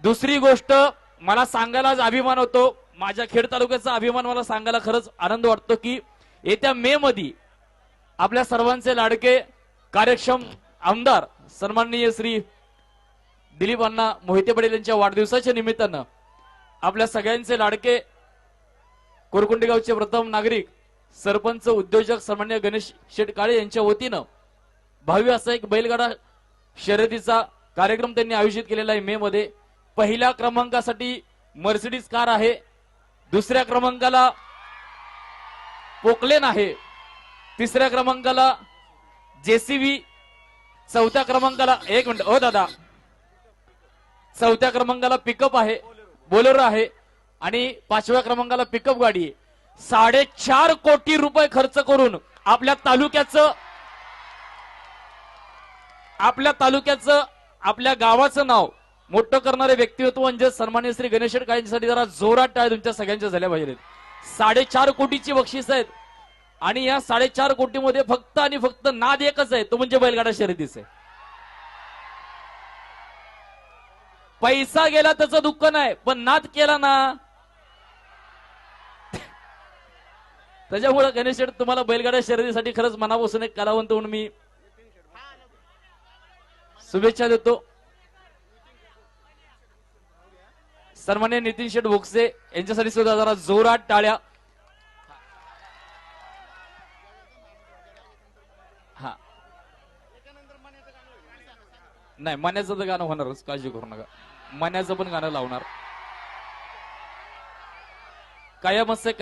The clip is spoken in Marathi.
दुसरी गोष्ट मला सांगायलाच अभिमान होतो, माझ्या खेड तालुक्याचा अभिमान मला सांगायला खरंच आनंद वाटतो की येत्या मे मध्ये आपल्या सर्वांचे लाडके कार्यक्षम आमदार सन्माननीय श्री दिलीप अण्णा मोहिते पाटील यांच्या वाढदिवसाच्या निमित्तानं आपल्या सगळ्यांचे लाडके कोरकुंडी गावचे प्रथम नागरिक सरपंच उद्योजक सन्माननीय गणेश शेठ काळे यांच्या वतीनं भव्य असा एक बैलगाडा शर्यतीचा कार्यक्रम त्यांनी आयोजित केलेला आहे। मे मध्ये पहिल्या क्रमांकासाठी मर्सिडीज कार आहे, दुसऱ्या क्रमांकाला पोकलेन आहे, तिसऱ्या क्रमांकाला जेसीबी, चौथ्या क्रमांकाला एक मिनिट ओ दादा, चौथ्या क्रमांकाला पिकअप आहे, बोलेरो आहे आणि पाचव्या क्रमांकाला पिकअप गाडी आहे। 4.5 कोटी रुपये खर्च करून आपल्या तालुक्याचं आपल्या गावाचं नाव मोठं करणारे व्यक्तिमत्व म्हणजे सन्माननीय श्री गणेश काळेंसाठी जरा जोरात टाळ्या तुमच्या सगळ्यांच्या झाल्या पाहिजेत। 4.5 कोटीची बक्षीस आहेत आणि या 4.5 कोटीमध्ये फक्त आणि फक्त नाद एकच आहे, तो म्हणजे बैलगाडा शर्यतीच आहे। पैसा गेला त्याचं दुःख नाही, पण नाद केला ना त्याच्यामुळे गणेश शेठ तुम्हाला बैलगाडा शर्यतीसाठी खरंच मनापासून एक कलावंत म्हणून मी शुभेच्छा देतो। सन्माननीय नितीन शेठ भोगसे यांच्यासाठी सुद्धा जरा जोरात टाळ्या। हा नाही, मण्याचं तर गाणं होणारच, काळजी करू नका, मण्याचं पण गाणं लावणार। कायम असं काय